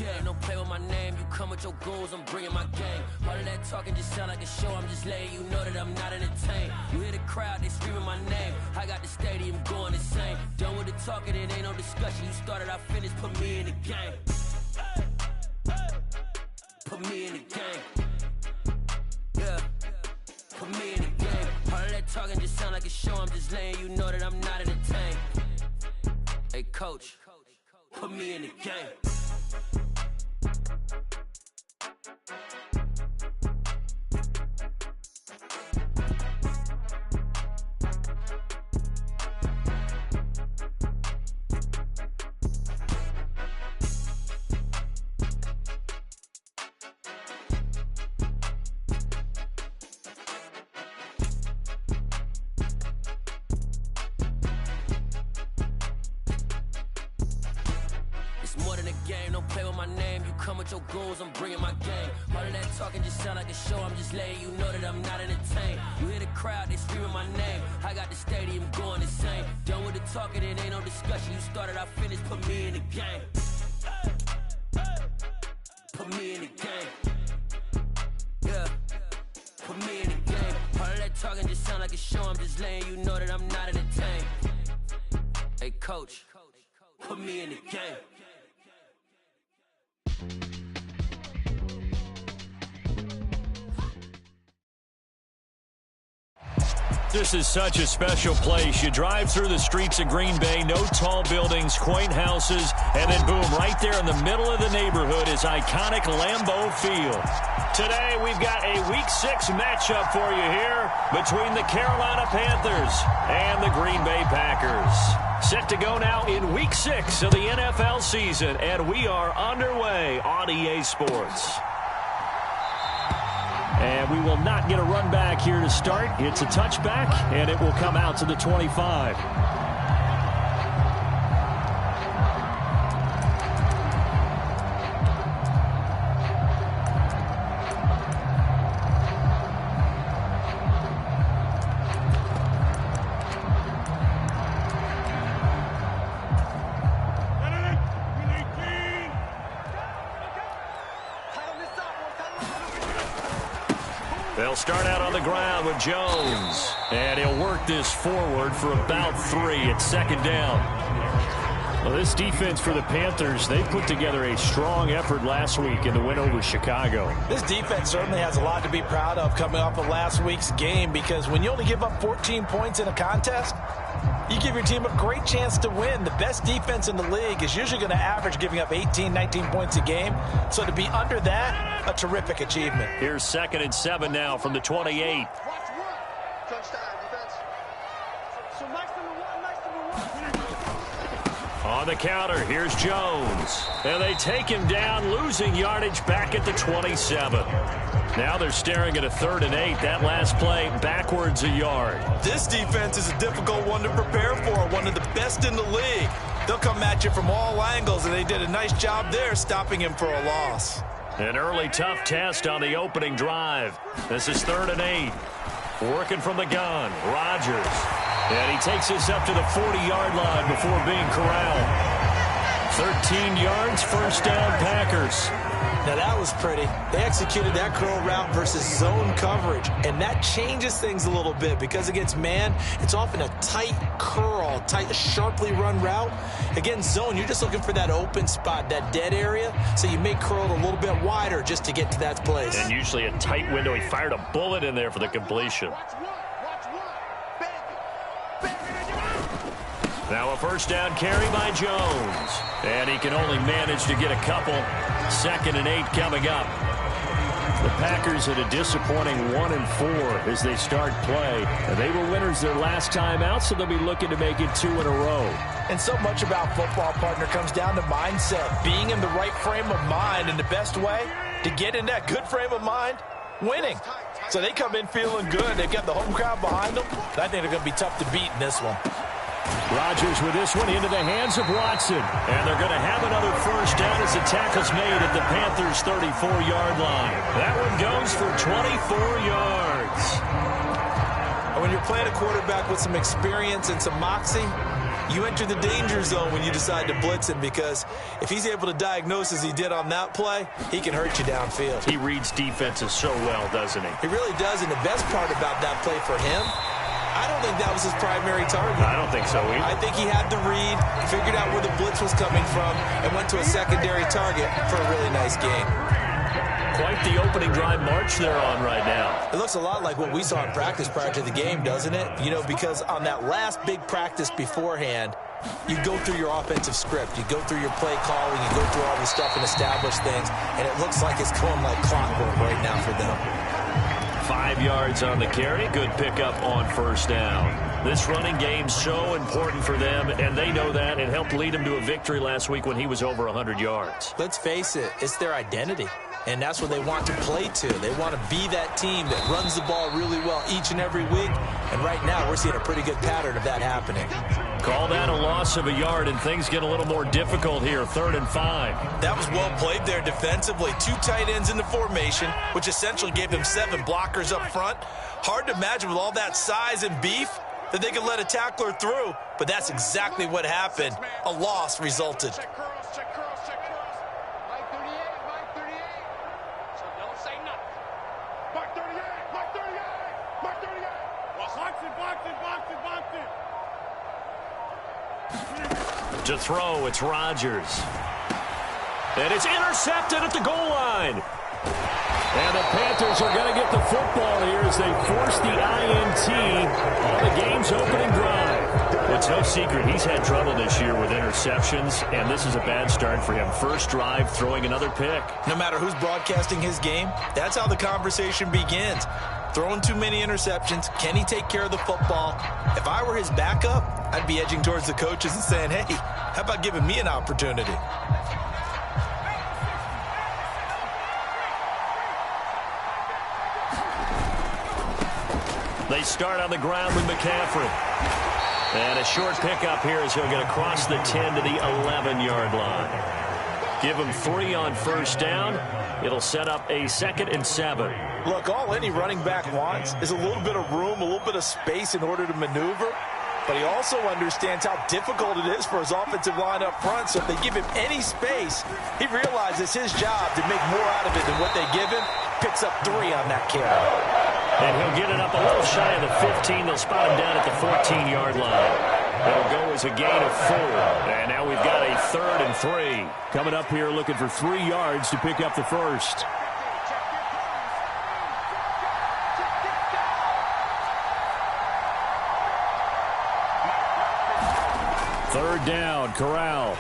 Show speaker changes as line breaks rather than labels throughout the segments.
Yeah, don't play with my name. You come with your goons, I'm bringing my game. All of that talking just sound like a show. I'm just letting you know that I'm not entertained. You hear the crowd, they screaming my name. I got the stadium going insane. Done with the talking, it ain't no discussion. You started, I finished, put me in the game. Put me in the game. Yeah, put me in the game. All of that talking just sound like a show. I'm just letting you know that I'm not entertained. Hey, coach, put me in the game. Your goals, I'm bringing my game. All of that talking just sound like a show. I'm just letting you know that I'm not entertained. You hear the crowd, they screaming my name. I got the stadium going insane. Done with the talking, it ain't no discussion. You started, I finished, put me in the game. Put me in the game. Yeah, put me in the game. All of that talking just sound like a show. I'm just letting you know that I'm not entertained. Hey, coach, put me in the game.
This is such a special place. You drive through the streets of Green Bay, no tall buildings, quaint houses, and then boom, right there in the middle of the neighborhood is iconic Lambeau Field. Today, we've got a Week 6 matchup for you here between the Carolina Panthers and the Green Bay Packers. Set to go now in Week 6 of the NFL season, and we are underway on EA Sports. And we will not get a run back here to start. It's a touchback, and it will come out to the 25. They'll start out on the ground with Jones. And he'll work this forward for about 3 at second down. Well, this defense for the Panthers, they put together a strong effort last week in the win over Chicago.
This defense certainly has a lot to be proud of coming off of last week's game, because when you only give up 14 points in a contest, you give your team a great chance to win. The best defense in the league is usually going to average giving up 18, 19 points a game. So to be under that, a terrific achievement.
Here's 2nd and 7 now from the 28. On the counter, here's Jones. And they take him down, losing yardage back at the 27. Now they're staring at a 3rd and 8. That last play backwards a yard.
This defense is a difficult one to prepare for, one of the best in the league. They'll come at you from all angles, and they did a nice job there stopping him for a loss.
An early tough test on the opening drive. This is 3rd and 8. Working from the gun, Rodgers. And he takes us up to the 40-yard line before being corralled. 13 yards, first down, Packers.
Now that was pretty. They executed that curl route versus zone coverage, and that changes things a little bit because against man, it's often a tight curl, tight, sharply run route. Against zone, you're just looking for that open spot, that dead area, so you make curl a little bit wider just to get to that place.
And usually a tight window. He fired a bullet in there for the completion. Now a first down carry by Jones. And he can only manage to get a couple. 2nd and 8 coming up. The Packers at a disappointing 1-4 as they start play. And they were winners their last time out, so they'll be looking to make it 2 in a row.
And so much about football, partner, comes down to mindset. Being in the right frame of mind, and the best way to get in that good frame of mind, winning. So they come in feeling good. They've got the home crowd behind them. I think they're going to be tough to beat in this one.
Rodgers with this one into the hands of Watson. And they're going to have another first down as the tackle's made at the Panthers' 34-yard line. That one goes for 24 yards.
When you're playing a quarterback with some experience and some moxie, You enter the danger zone when you decide to blitz him, because if he's able to diagnose as he did on that play, he can hurt you downfield.
He reads defenses so well, doesn't he?
He really does, and the best part about that play for him, I don't think that was his primary target.
I don't think so either.
I think he had the read, figured out where the blitz was coming from, and went to a secondary target for a really nice game.
Quite the opening drive march they're on right now.
It looks a lot like what we saw in practice prior to the game, doesn't it? You know, because on that last big practice beforehand, you go through your offensive script, you go through your play calling, you go through all the stuff and establish things, and it looks like it's going like clockwork right now for them.
5 yards on the carry. Good pickup on first down. This running game's so important for them, and they know that. It helped lead them to a victory last week when he was over 100 yards.
Let's face it, it's their identity, and that's what they want to play to. They want to be that team that runs the ball really well each and every week, and right now we're seeing a pretty good pattern of that happening.
Call that a loss of a yard, and things get a little more difficult here, 3rd and 5.
That was well played there defensively. 2 tight ends in the formation, which essentially gave them 7 blockers up front. Hard to imagine with all that size and beef that they could let a tackler through, but that's exactly what happened. A loss resulted.
To throw, it's Rodgers. And it's intercepted at the goal line. And the Panthers are going to get the football here as they force the INT on the game's opening drive. Well, it's no secret he's had trouble this year with interceptions, and this is a bad start for him. First drive, throwing another pick.
No matter who's broadcasting his game, that's how the conversation begins. Throwing too many interceptions. Can he take care of the football? If I were his backup, I'd be edging towards the coaches and saying, hey, how about giving me an opportunity?
They start on the ground with McCaffrey. And a short pickup here as he'll get across the 10 to the 11-yard line. Give him 3 on first down. It'll set up a 2nd and 7.
Look, all any running back wants is a little bit of room, a little bit of space in order to maneuver. But he also understands how difficult it is for his offensive line up front. So if they give him any space, he realizes his job to make more out of it than what they give him. Picks up 3 on that carry.
And he'll get it up a little shy of the 15. They'll spot him down at the 14-yard line. It'll go as a gain of 4. And now we've got a 3rd and 3. Coming up here looking for 3 yards to pick up the first. Third down, Corral.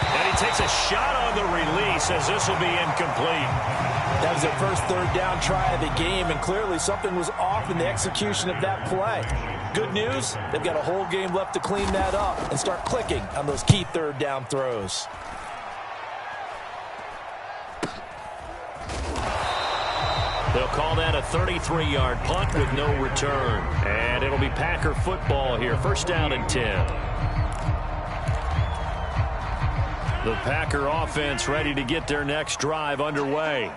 And he takes a shot on the release as this will be incomplete.
That was their first 3rd down try of the game, and clearly something was off in the execution of that play. Good news, they've got a whole game left to clean that up and start clicking on those key 3rd down throws.
They'll call that a 33-yard punt with no return. And it'll be Packer football here. First down and 10. The Packer offense ready to get their next drive underway.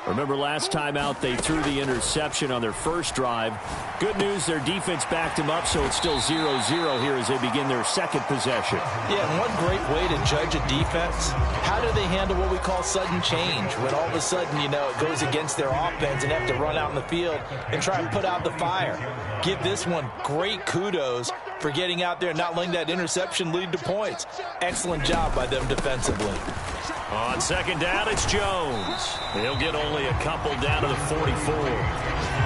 Remember last time out they threw the interception on their first drive. Good news, their defense backed them up, so it's still 0-0 here as they begin their second possession.
Yeah, and one great way to judge a defense, how do they handle what we call sudden change? When all of a sudden, you know, it goes against their offense and have to run out in the field and try and put out the fire. Give this one great kudos for getting out there and not letting that interception lead to points. Excellent job by them defensively.
On second down, it's Jones. He'll get only a couple down to the 44.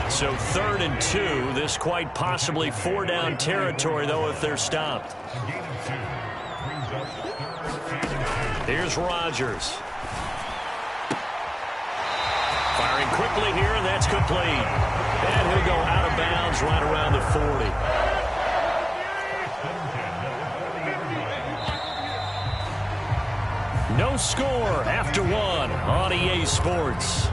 So 3rd and 2. This quite possibly 4-down territory, though, if they're stopped. Here's Rodgers. Firing quickly here, and that's complete. And he'll go out of bounds right around the 40. No score after 1 on EA Sports.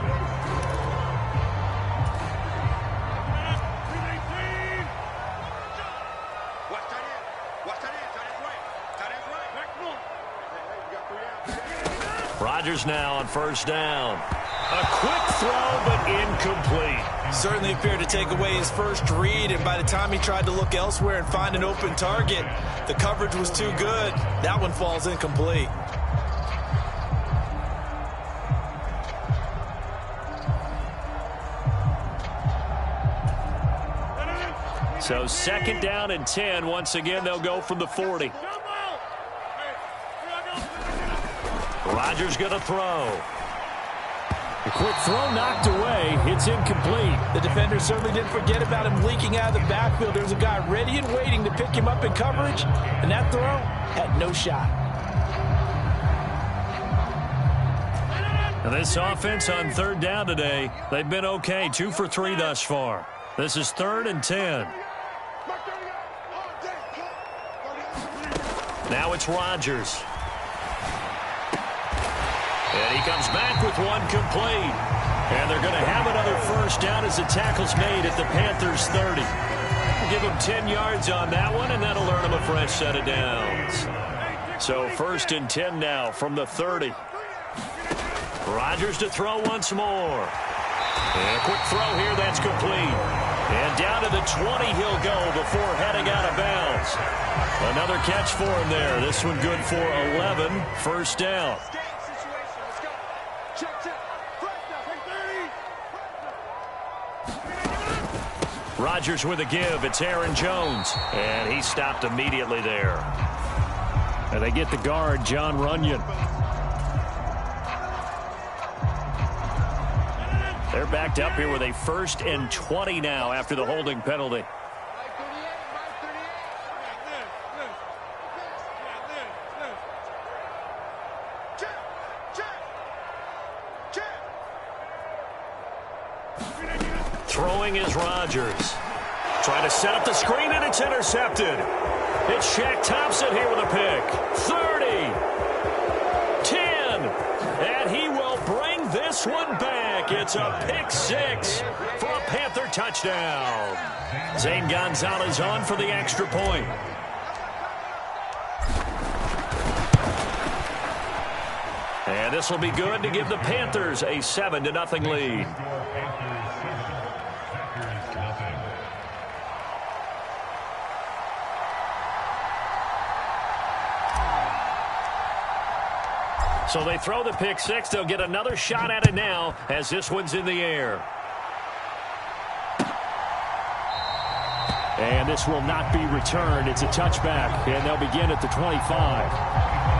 Rodgers now on first down. A quick throw, but incomplete.
Certainly appeared to take away his first read, and by the time he tried to look elsewhere and find an open target, the coverage was too good. That one falls incomplete.
So 2nd down and 10. Once again, they'll go from the 40. Rodgers going to throw.
A quick throw knocked away. It's incomplete.
The defender certainly didn't forget about him leaking out of the backfield. There was a guy ready and waiting to pick him up in coverage, and that throw had no shot.
And this offense on 3rd down today, they've been okay. 2 for 3 thus far. This is 3rd and 10. Now it's Rodgers. And he comes back with one complete. And they're going to have another first down as the tackle's made at the Panthers' 30. Give them 10 yards on that one, and that'll earn them a fresh set of downs. So 1st and 10 now from the 30. Rodgers to throw once more. And a quick throw here, that's complete. And down to the 20 he'll go before heading out of bounds. Another catch for him there. This one good for 11. First down. Rodgers with a give. It's Aaron Jones. And he stopped immediately there.
And they get the guard, John Runyon.
They're backed up here with a 1st and 20 now after the holding penalty. Throwing is Rodgers. Trying to set up the screen, and it's intercepted. It's Shaq Thompson here with a pick. 30. 10. And he will bring this one back. It's a pick 6 for a Panther touchdown. Zane Gonzalez on for the extra point. And this will be good to give the Panthers a 7-0 lead. So they throw the pick 6. They'll get another shot at it now as this one's in the air.
And this will not be returned. It's a touchback, and they'll begin at the 25.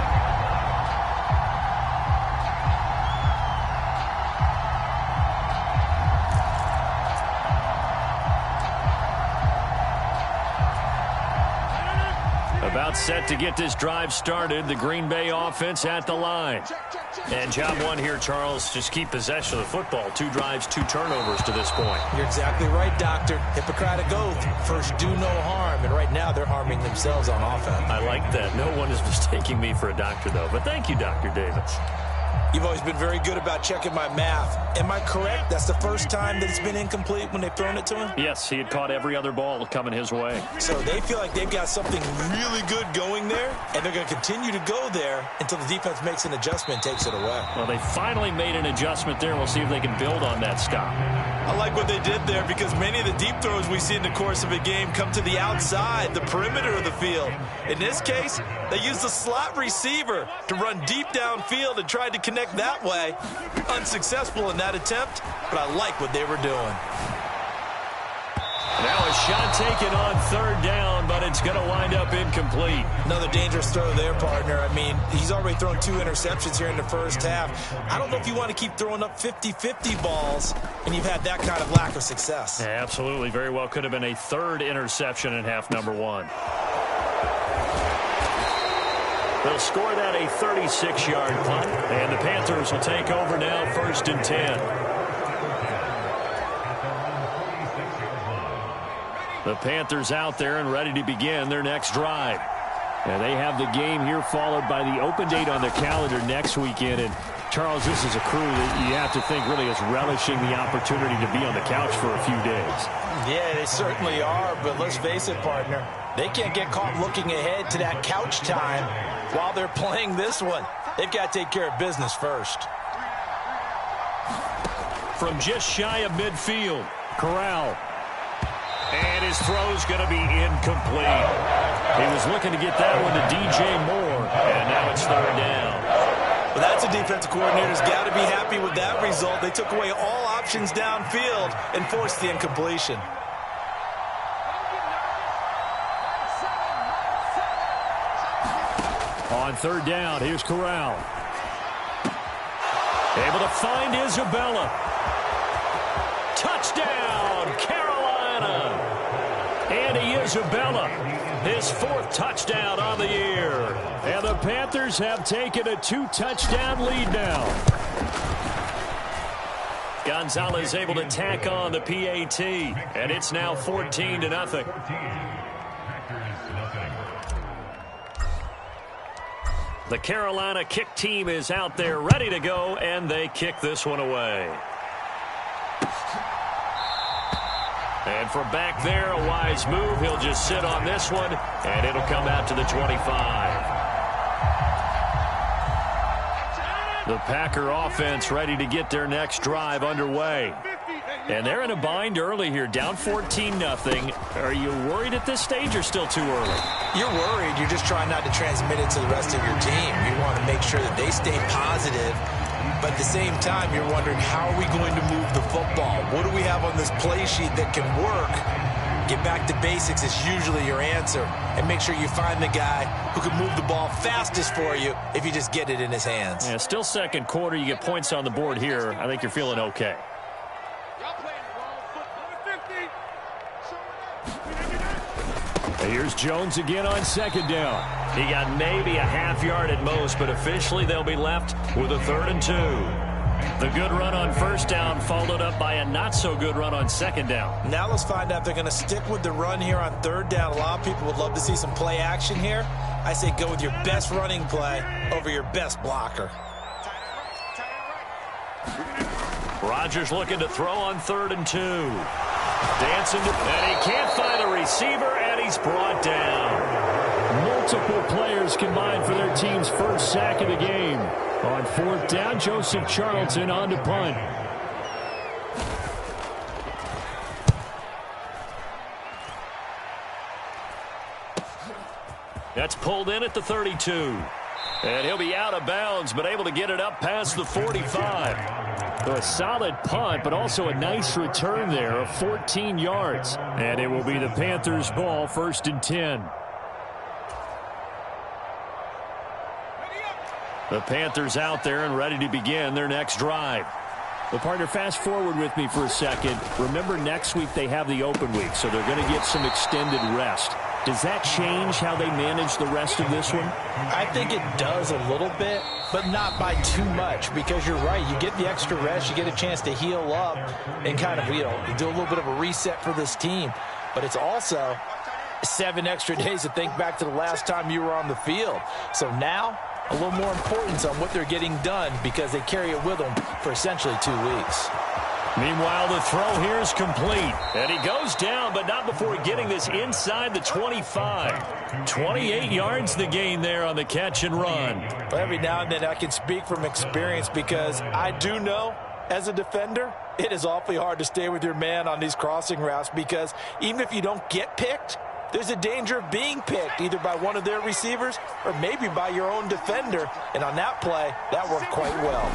About set to get this drive started. The Green Bay offense at the line. And job one here, Charles, just keep possession of the football. 2 drives, 2 turnovers to this point.
You're exactly right, Doctor. Hippocratic oath. First, do no harm. And right now, they're harming themselves on offense.
I like that. No one is mistaking me for a doctor, though. But thank you, Dr. Davis.
You've always been very good about checking my math. Am I correct? That's the first time that it's been incomplete when they've thrown it to him?
Yes, he had caught every other ball coming his way.
So they feel like they've got something really good going there, and they're going to continue to go there until the defense makes an adjustment and takes it away.
Well, they finally made an adjustment there. We'll see if they can build on that stop.
I like what they did there because many of the deep throws we see in the course of a game come to the outside, the perimeter of the field. In this case, they used the slot receiver to run deep downfield and tried to connect that way. Unsuccessful in that attempt, but I like what they were doing.
Now a shot taken on 3rd down, but it's going to wind up incomplete.
Another dangerous throw there, partner. I mean, he's already thrown 2 interceptions here in the first half. I don't know if you want to keep throwing up 50-50 balls when you've had that kind of lack of success.
Yeah, absolutely. Very well could have been a 3rd interception in half number 1. They'll score that a 36-yard punt, and the Panthers will take over now 1st and 10. The Panthers out there and ready to begin their next drive. And they have the game here followed by the open date on their calendar next weekend. And Charles, this is a crew that you have to think really is relishing the opportunity to be on the couch for a few days.
Yeah, they certainly are, but let's face it, partner. They can't get caught looking ahead to that couch time while they're playing this one. They've got to take care of business first.
From just shy of midfield, Corral. And his throw's going to be incomplete. He was looking to get that one to DJ Moore, and now it's third down.
Well, that's a defensive coordinator's got to be happy with that result. They took away all options downfield and forced the incompletion.
On third down, here's Corral.
Able to find Isabella. Touchdown, Carolina. Andy Isabella, his 4th touchdown on the year.
And the Panthers have taken a 2-touchdown lead now.
Gonzalez able to tack on the PAT, and it's now 14-0. The Carolina kick team is out there ready to go, and they kick this one away. And from back there, a wise move. He'll just sit on this one, and it'll come out to the 25. The Packer offense ready to get their next drive underway. And they're in a bind early here, down 14-0. Are you worried at this stage or still too early?
You're worried. You're just trying not to transmit it to the rest of your team. You want to make sure that they stay positive. But at the same time, you're wondering, how are we going to move the football? What do we have on this play sheet that can work? Get back to basics is usually your answer. And make sure you find the guy who can move the ball fastest for you if you just get it in his hands.
Yeah, still second quarter. You get points on the board here. I think you're feeling okay.
Here's Jones again on second down.
He got maybe a half yard at most, but officially they'll be left with a 3rd and 2. The good run on first down followed up by a not-so-good run on second down.
Now let's find out if they're going to stick with the run here on third down. A lot of people would love to see some play action here. I say go with your best running play over your best blocker.
Rodgers looking to throw on 3rd and 2. Dancing, and he can't find a receiver, and he's brought down.
Multiple players combined for their team's first sack of the game. On 4th down, Joseph Charlton on to punt.
That's pulled in at the 32. And he'll be out of bounds, but able to get it up past the 45.
A solid punt, but also a nice return there of 14 yards. And it will be the Panthers' ball, 1st and 10.
The Panthers out there and ready to begin their next drive.
Well, partner, fast forward with me for a second. Remember, next week they have the open week, so they're going to get some extended rest. Does that change how they manage the rest of this one?
I think it does a little bit, but not by too much, because you're right. You get the extra rest. You get a chance to heal up and kind of, do a little bit of a reset for this team. But it's also 7 extra days to think back to the last time you were on the field. So now, a little more importance on what they're getting done, because they carry it with them for essentially 2 weeks.
Meanwhile, the throw here is complete. And he goes down, but not before getting this inside the 25. 28 yards the gain there on the catch and run.
Well, every now and then I can speak from experience, because I do know, as a defender, it is awfully hard to stay with your man on these crossing routes, because even if you don't get picked, there's a danger of being picked, either by one of their receivers or maybe by your own defender. And on that play, that worked quite well.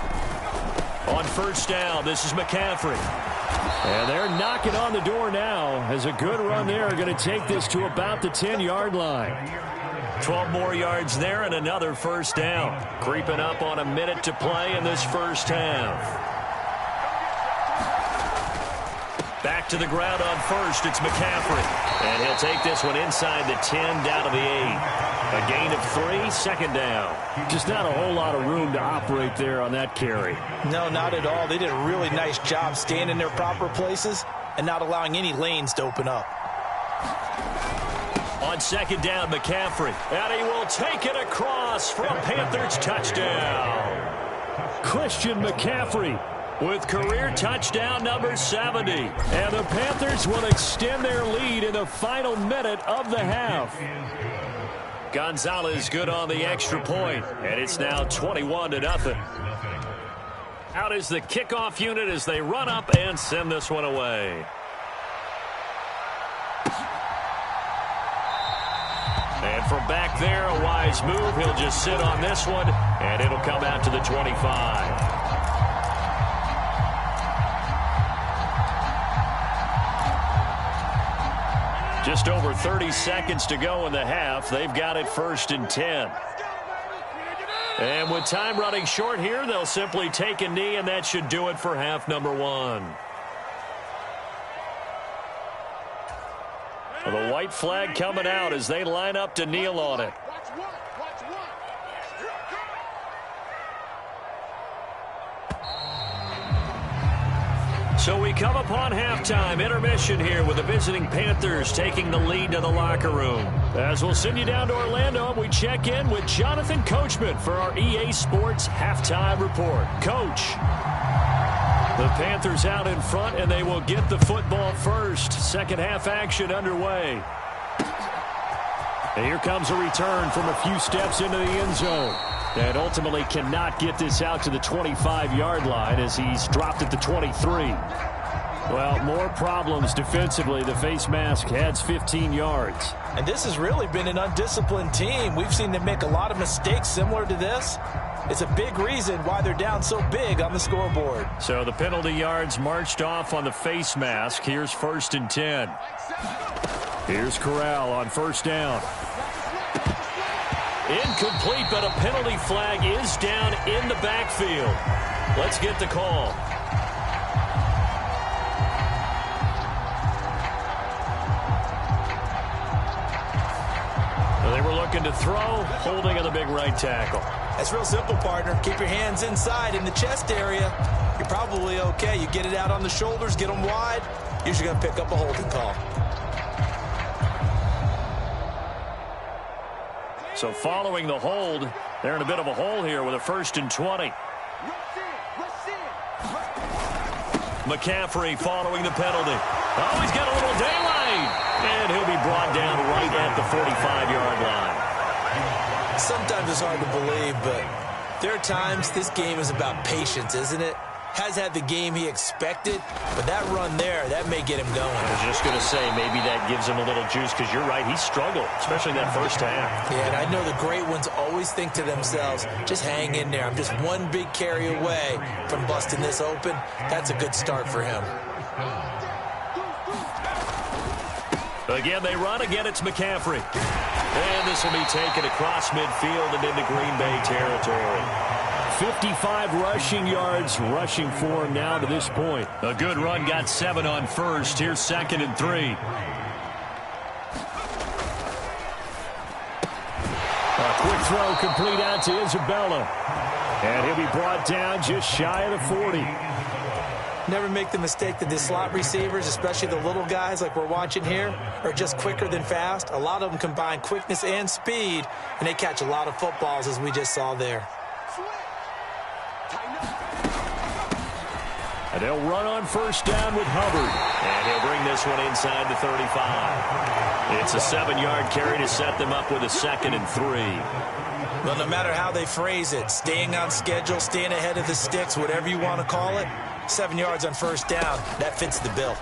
On first down, this is McCaffrey.
And they're knocking on the door now, as a good run there going to take this to about the 10-yard line.
12 more yards there and another first down. Creeping up on a minute to play in this first half. Back to the ground on first, it's McCaffrey. And he'll take this one inside the 10, down to the 8. A gain of 3, 2nd down.
Just not a whole lot of room to operate there on that carry.
No, not at all. They did a really nice job staying in their proper places and not allowing any lanes to open up.
On 2nd down, McCaffrey. And he will take it across for a Panthers touchdown.
Christian McCaffrey
with career touchdown number 70.
And the Panthers will extend their lead in the final minute of the half.
Gonzalez good on the extra point, and it's now 21-0. Out is the kickoff unit as they run up and send this one away. And from back there, a wise move. He'll just sit on this one, and it'll come out to the 25. Just over 30 seconds to go in the half. They've got it 1st and 10. And with time running short here, they'll simply take a knee, and that should do it for half number 1. The white flag coming out as they line up to kneel on it. So we come upon halftime, intermission here with the visiting Panthers taking the lead to the locker room. As we'll send you down to Orlando, we check in with Jonathan Coachman for our EA Sports Halftime Report. Coach, the Panthers out in front, and they will get the football first. Second half action underway. And here comes a return from a few steps into the end zone. And ultimately cannot get this out to the 25-yard line as he's dropped at the 23. Well, more problems defensively. The face mask adds 15 yards.
And this has really been an undisciplined team. We've seen them make a lot of mistakes similar to this. It's a big reason why they're down so big on the scoreboard.
So the penalty yards marched off on the face mask. Here's 1st and 10. Here's Corral on 1st down. Incomplete, but a penalty flag is down in the backfield. Let's get the call. Well, they were looking to throw, holding on the big right tackle.
That's real simple, partner. Keep your hands inside in the chest area. You're probably okay. You get it out on the shoulders, get them wide. Usually going to pick up a holding call.
So following the hold, they're in a bit of a hole here with a 1st and 20. McCaffrey following the penalty. Oh, he's got a little daylight. And he'll be brought down right at the 45-yard line.
Sometimes it's hard to believe, but there are times this game is about patience, isn't it? Has had the game he expected, but that run there, that may get him going.
I was just going to say, maybe that gives him a little juice, because you're right, he struggled, especially in that first half.
Yeah, and I know the great ones always think to themselves, just hang in there. I'm just one big carry away from busting this open. That's a good start for him.
Again, they run. Again, it's McCaffrey. And this will be taken across midfield and into Green Bay territory.
55 rushing yards rushing for him now to this point.
A good run, got 7 on 1st. Here's 2nd and 3.
A quick throw complete out to Isabella. And he'll be brought down just shy of the 40.
Never make the mistake that the slot receivers, especially the little guys like we're watching here, are just quicker than fast. A lot of them combine quickness and speed, and they catch a lot of footballs, as we just saw there.
And they'll run on 1st down with Hubbard. And he'll bring this one inside the 35. It's a 7-yard carry to set them up with a 2nd and 3.
Well, no matter how they phrase it, staying on schedule, staying ahead of the sticks, whatever you want to call it, 7 yards on 1st down, that fits the bill.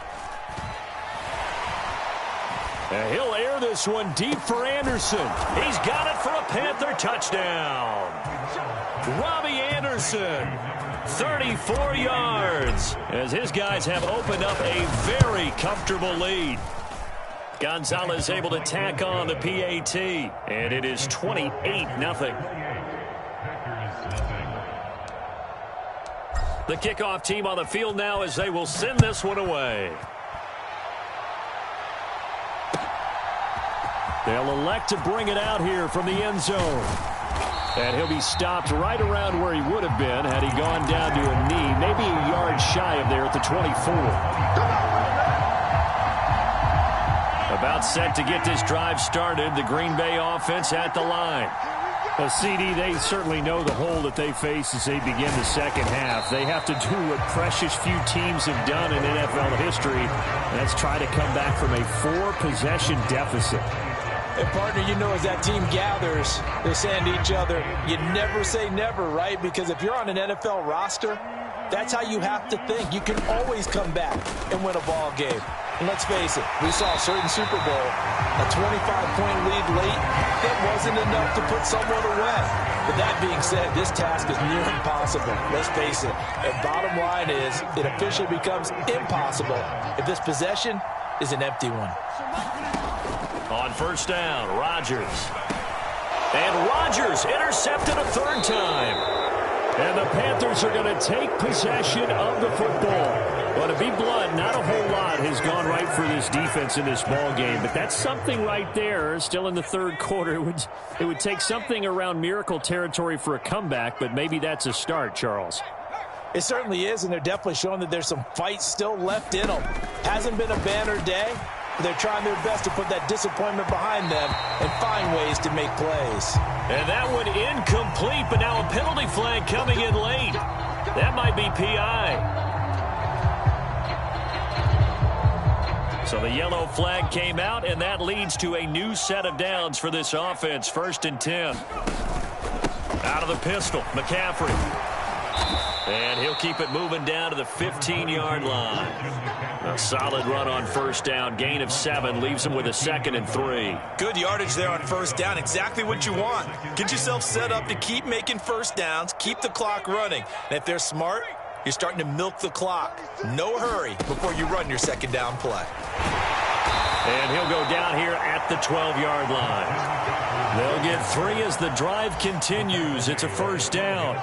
And he'll air this one deep for Anderson. He's got it for a Panther touchdown. Robbie Anderson, 34 yards, as his guys have opened up a very comfortable lead. Gonzalez able to tack on the PAT, and it is 28-0. The kickoff team on the field now as they will send this one away.
They'll elect to bring it out here from the end zone. And he'll be stopped right around where he would have been had he gone down to a knee, maybe a yard shy of there at the 24.
About set to get this drive started, the Green Bay offense at the line.
Well, CD, they certainly know the hole that they face as they begin the second half. They have to do what precious few teams have done in NFL history, and that's try to come back from a 4-possession deficit.
And, partner, you know, as that team gathers, they're saying to each other, you never say never, right? Because if you're on an NFL roster, that's how you have to think. You can always come back and win a ball game. And let's face it, we saw a certain Super Bowl, a 25-point lead late, that wasn't enough to put someone away. But that being said, this task is near impossible. Let's face it. And bottom line is, it officially becomes impossible if this possession is an empty one.
On first down, Rodgers. And Rodgers intercepted a third time. And the Panthers are going to take possession of the football. But to be blunt, not a whole lot has gone right for this defense in this ball game. But that's something right there. Still in the third quarter. It would take something around miracle territory for a comeback, but maybe that's a start, Charles.
It certainly is, and they're definitely showing that there's some fight still left in them. Hasn't been a banner day, but they're trying their best to put that disappointment behind them and find ways to make plays.
And that one incomplete, but now a penalty flag coming in late. That might be PI. So the yellow flag came out, and that leads to a new set of downs for this offense. 1st and 10. Out of the pistol, McCaffrey. And he'll keep it moving down to the 15-yard line. A solid run on first down. Gain of 7 leaves him with a 2nd and 3.
Good yardage there on first down. Exactly what you want. Get yourself set up to keep making first downs, keep the clock running. And if they're smart, you're starting to milk the clock. No hurry before you run your second down play.
And he'll go down here at the 12-yard line. They'll get 3 as the drive continues. It's a first down.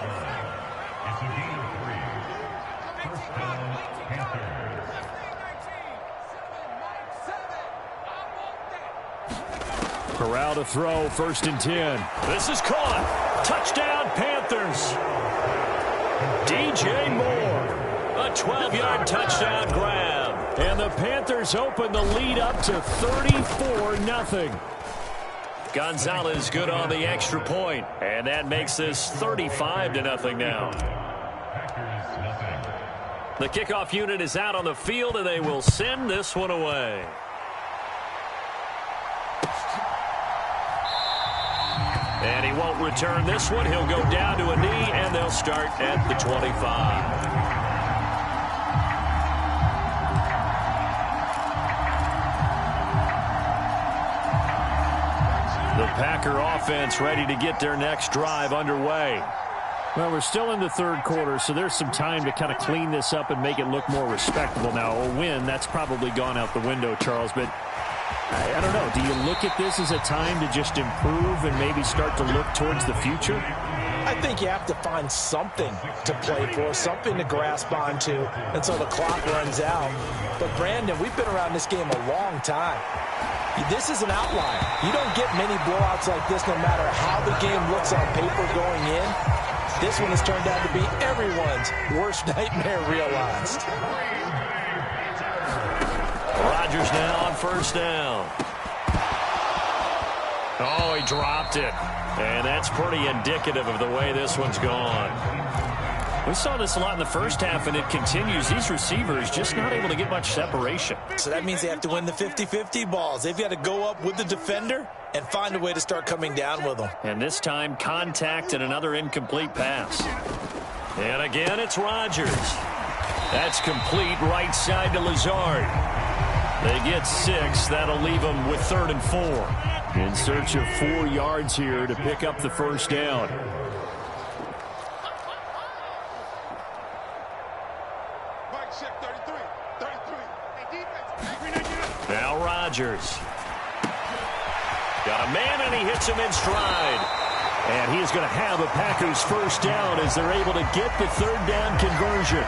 Corral to throw, 1st and 10. This is caught. Touchdown, Panthers. DJ Moore. A 12-yard touchdown grab. And the Panthers open the lead up to 34-0. Gonzalez good on the extra point. And that makes this 35-0 now. The kickoff unit is out on the field, and they will send this one away. And he won't return this one. He'll go down to a knee, and they'll start at the 25. The Packer offense ready to get their next drive underway. Well, we're still in the third quarter, so there's some time to kind of clean this up and make it look more respectable. Now, a win, that's probably gone out the window, Charles, but I don't know. Do you look at this as a time to just improve and maybe start to look towards the future?
I think you have to find something to play for, something to grasp onto until the clock runs out. But, Brandon, we've been around this game a long time. This is an outlier. You don't get many blowouts like this no matter how the game looks on paper going in. This one has turned out to be everyone's worst nightmare realized.
Rodgers now on first down. Oh, he dropped it. And that's pretty indicative of the way this one's gone. We saw this a lot in the first half, and it continues. These receivers just not able to get much separation.
So that means they have to win the 50-50 balls. They've got to go up with the defender and find a way to start coming down with them.
And this time, contact and another incomplete pass. And again, it's Rodgers. That's complete right side to Lazard. They get 6. That'll leave them with 3rd and 4. In search of 4 yards here to pick up the first down. Now Rodgers. Got a man, and he hits him in stride. And he is going to have a Packers first down as they're able to get the 3rd down conversion.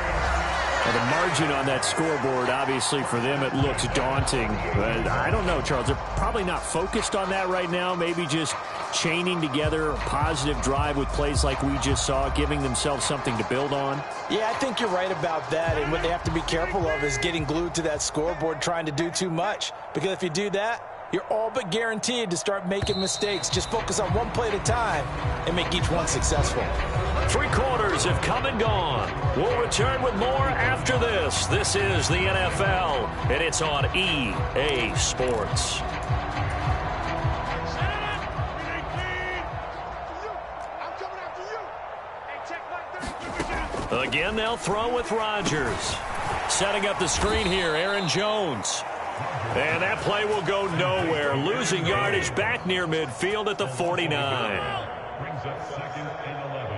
And the margin on that scoreboard, obviously, for them, it looks daunting. But I don't know, Charles. They're probably not focused on that right now. Maybe just chaining together a positive drive with plays like we just saw, giving themselves something to build on.
Yeah, I think you're right about that. And what they have to be careful of is getting glued to that scoreboard, trying to do too much. Because if you do that, you're all but guaranteed to start making mistakes. Just focus on one play at a time and make each one successful.
3 quarters have come and gone. We'll return with more after this. This is the NFL, and it's on EA Sports. Again, they'll throw with Rodgers. Setting up the screen here, Aaron Jones. And that play will go nowhere. Losing yardage back near midfield at the 49.
Brings up 2nd and 11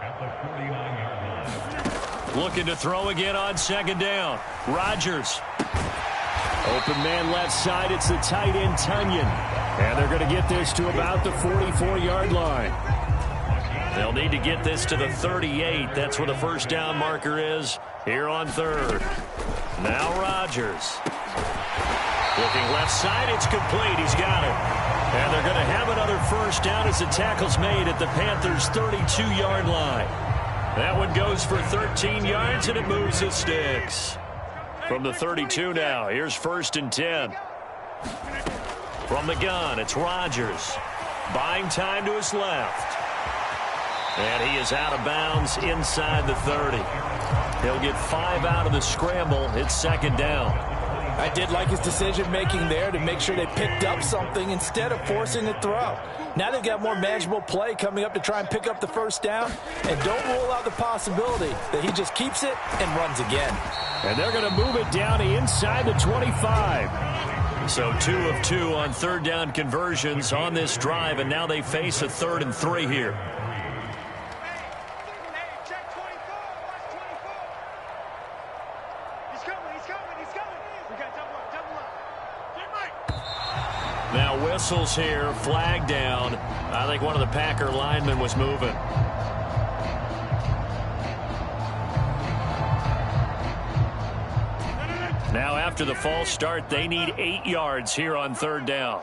at the 49-yard line.
Looking to throw again on 2nd down. Rodgers. Open man left side. It's the tight end, Tunyon. And they're going to get this to about the 44-yard line. They'll need to get this to the 38. That's where the first down marker is here on 3rd. Now Rodgers. Looking left side, it's complete. He's got it. And they're going to have another first down as the tackle's made at the Panthers' 32-yard line. That one goes for 13 yards, and it moves the sticks. From the 32 now, here's 1st and 10. From the gun, it's Rodgers. Buying time to his left. And he is out of bounds inside the 30. He'll get 5 out of the scramble. It's 2nd down.
I did like his decision-making there to make sure they picked up something instead of forcing the throw. Now they've got more manageable play coming up to try and pick up the first down. And don't rule out the possibility that he just keeps it and runs again.
And they're going to move it down to inside the 25.
So 2 of 2 on 3rd down conversions on this drive, and now they face a 3rd and 3 here. Now whistles here, flag down. I think one of the Packer linemen was moving. Now after the false start, they need 8 yards here on 3rd down.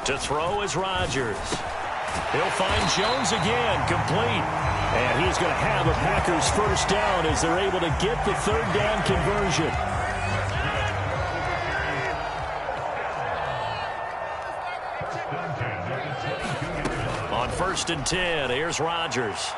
To throw is Rodgers. He'll find Jones again, complete. And he's going to have a Packers first down as they're able to get the 3rd down conversion. On 1st and 10, here's Rodgers.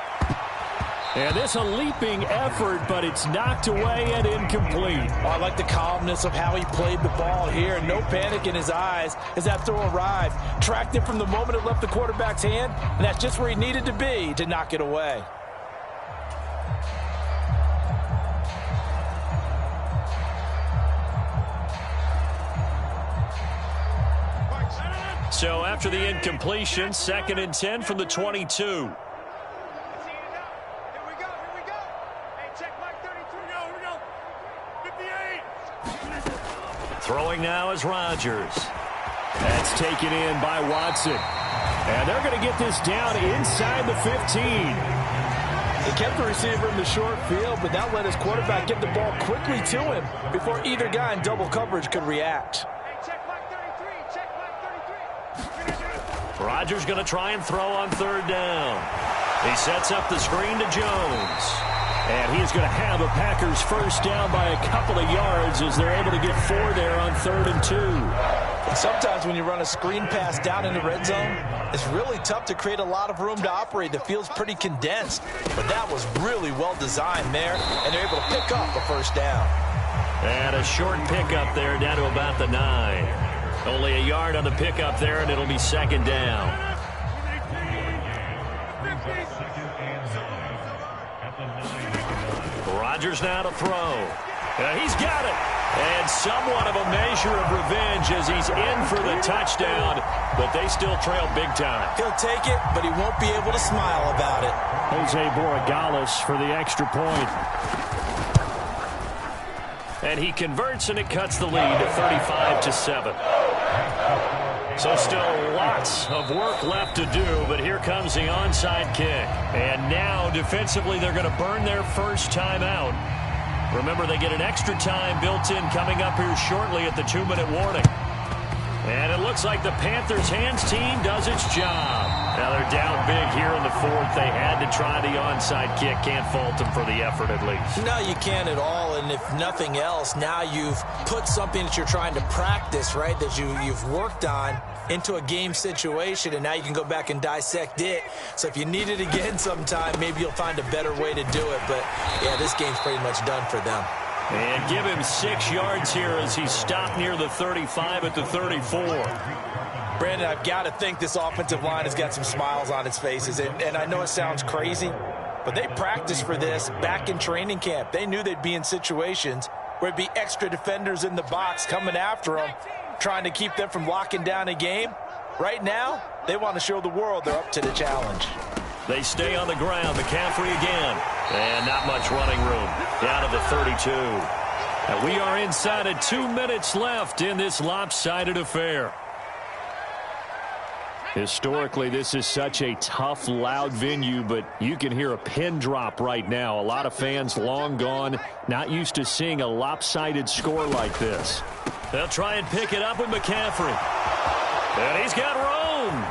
And this a leaping effort, but it's knocked away and incomplete.
Oh, I like the calmness of how he played the ball here. No panic in his eyes as that throw arrived. Tracked it from the moment it left the quarterback's hand, and that's just where he needed to be to knock it away.
So after the incompletion, 2nd and 10 from the 22. Throwing now is Rodgers.
That's taken in by Watson. And they're going to get this down inside the 15.
He kept the receiver in the short field, but now let his quarterback get the ball quickly to him before either guy in double coverage could react.
Rodgers going to try and throw on 3rd down. He sets up the screen to Jones.
And he's going to have a Packers first down by a couple of yards as they're able to get 4 there on 3rd and 2.
Sometimes when you run a screen pass down in the red zone, it's really tough to create a lot of room to operate. The field's pretty condensed, but that was really well designed there, and they're able to pick up a first down.
And a short pickup there down to about the 9. Only a yard on the pickup there, and it'll be 2nd down. Rodgers now to throw. He's got it. And somewhat of a measure of revenge as he's in for the touchdown, but they still trail big time.
He'll take it, but he won't be able to smile about it.
Jose Borregales for the extra point.
And he converts, and it cuts the lead to 35-7. So still lots of work left to do, but here comes the onside kick. And now, defensively, they're going to burn their first time out. Remember, they get an extra time built in coming up here shortly at the 2-minute warning. And it looks like the Panthers' hands team does its job. Now they're down big here in the 4th. They had to try the onside kick. Can't fault them for the effort at least.
No, you can't at all. And if nothing else, now you've put something that you're trying to practice, right, that you've worked on into a game situation, and now you can go back and dissect it. So if you need it again sometime, maybe you'll find a better way to do it. But, yeah, this game's pretty much done for them.
And give him 6 yards here as he's stopped near the 35 at the 34.
Brandon, I've got to think this offensive line has got some smiles on its faces. And I know it sounds crazy, but they practiced for this back in training camp. They knew they'd be in situations where it'd be extra defenders in the box coming after them, trying to keep them from locking down a game. Right now, they want to show the world they're up to the challenge.
They stay on the ground. McCaffrey again. And not much running room. Down to the 32. And we are inside of 2 minutes left in this lopsided affair. Historically, this is such a tough, loud venue, but you can hear a pin drop right now. A lot of fans long gone, not used to seeing a lopsided score like this. They'll try and pick it up with McCaffrey. And he's got room.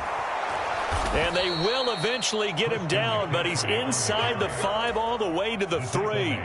And they will eventually get him down, but he's inside the 5 all the way to the 3.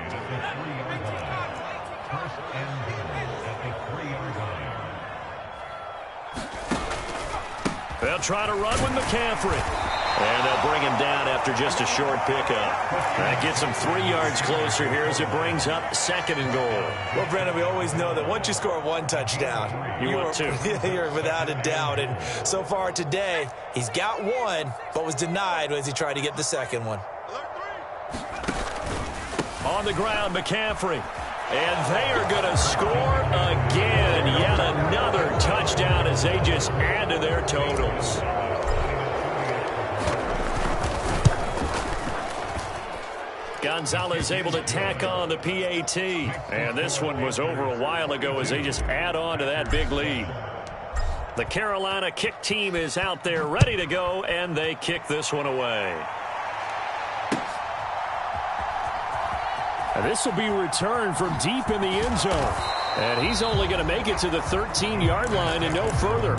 They'll try to run with McCaffrey. And they'll bring him down after just a short pickup. That gets him 3 yards closer here as it brings up 2nd and goal.
Well, Brandon, we always know that once you score 1 touchdown,
want 2.
You're without a doubt. And so far today, he's got 1, but was denied as he tried to get the 2nd one.
On the ground, McCaffrey. And they are going to score again. Yet another touchdown as they just add to their totals. Gonzalez able to tack on the PAT. And this one was over a while ago as they just add on to that big lead. The Carolina kick team is out there ready to go, and they kick this one away. And this will be returned from deep in the end zone. And he's only going to make it to the 13-yard line and no further.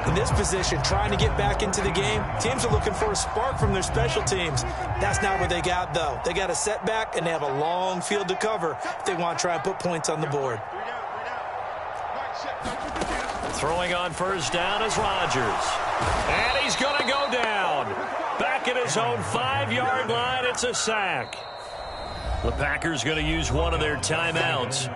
In this position, trying to get back into the game, teams are looking for a spark from their special teams. That's not what they got, though. They got a setback, and they have a long field to cover if they want to try and put points on the board.
Throwing on first down is Rodgers. And he's going to go down. Back at his own 5-yard line, it's a sack. The Packers going to use one of their timeouts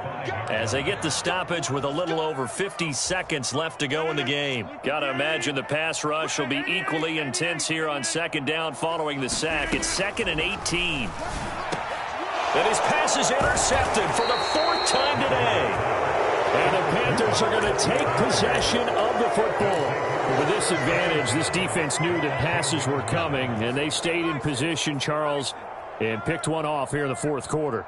as they get the stoppage with a little over 50 seconds left to go in the game. Got to imagine the pass rush will be equally intense here on 2nd down following the sack. It's 2nd and 18. And his pass is intercepted for the 4th time today. And the Panthers are going to take possession of the football. With this advantage, this defense knew that passes were coming, and they stayed in position, Charles, and picked one off here in the 4th quarter.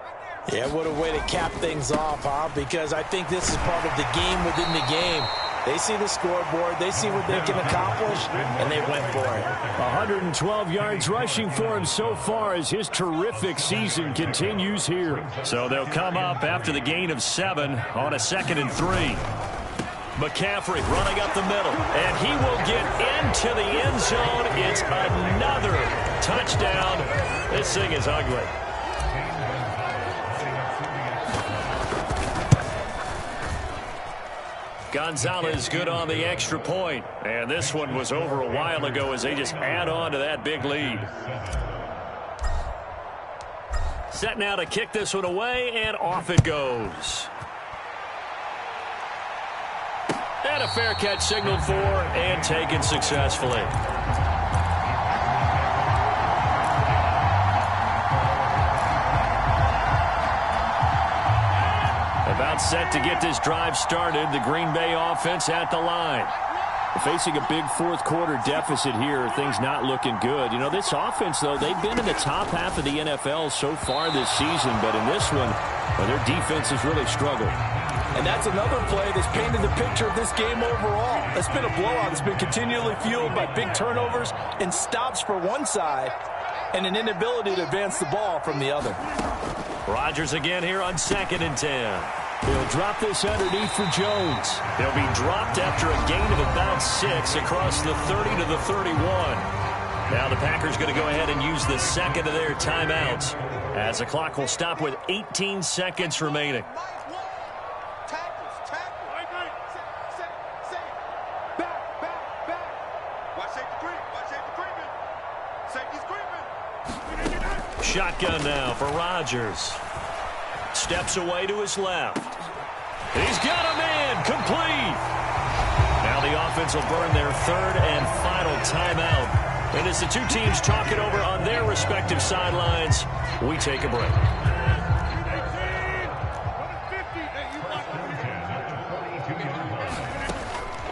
Yeah, what a way to cap things off, huh? Because I think this is part of the game within the game. They see the scoreboard, they see what they can accomplish, and they went for it.
112 yards rushing for him so far as his terrific season continues here.
So they'll come up after the gain of 7 on a 2nd and 3. McCaffrey running up the middle, and he will get into the end zone. It's another touchdown. This thing is ugly. Gonzalez good on the extra point. And this one was over a while ago as they just add on to that big lead. Set now to kick this one away, and off it goes. And a fair catch signaled for and taken successfully. About set to get this drive started. The Green Bay offense at the line.
Facing a big 4th quarter deficit here, things not looking good. You know, this offense, though, they've been in the top half of the NFL so far this season, but in this one, well, their defense has really struggled.
And that's another play that's painted the picture of this game overall. It's been a blowout. It's been continually fueled by big turnovers and stops for one side and an inability to advance the ball from the other.
Rodgers again here on 2nd and 10.
He'll drop this underneath for Jones.
He'll be dropped after a gain of about 6 across the 30 to the 31. Now the Packers going to go ahead and use the 2nd of their timeouts as the clock will stop with 18 seconds remaining. Shotgun now for Rodgers. Steps away to his left. He's got a man complete. Now the Dolphins will burn their third and final timeout. And as the two teams talk it over on their respective sidelines, we take a break.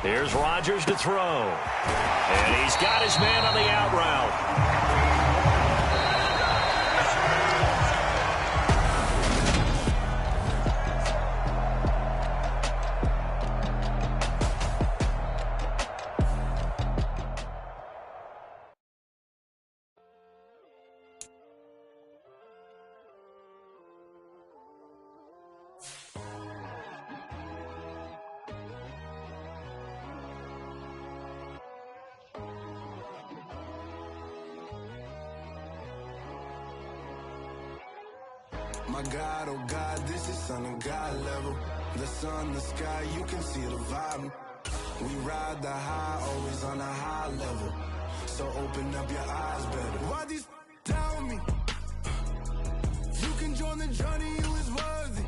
Here's Rodgers to throw. And he's got his man on the out route.
My God, oh God, this is Son of God level. The sun, the sky, you can see the vibe. We ride the high, always on a high level. So open up your eyes better. Why these tell me? You can join the journey, you is worthy.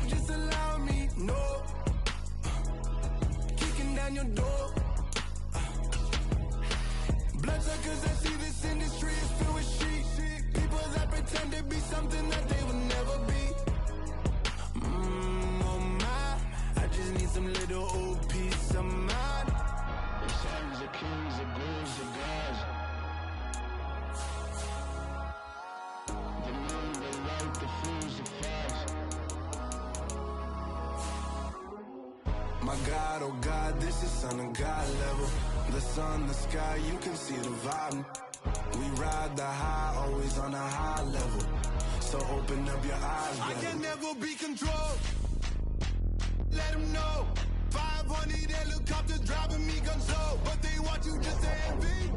Just allow me, no. Kicking down your door. Bloodsuckers, I see this industry is filled with sheep. People that pretend to be something that they will never be. Oh my, I just need some little old peace of mind. The sons of kings, the bulls of gods. The moon, the light, the fools, the facts. My God, oh God, this is Son of God level. The sun, the sky, you can see the vibe. We ride the high, always on a high level. So open up your eyes, baby. I can never be controlled. Let them know. 500 helicopters driving me guns low. But they want you just to envy.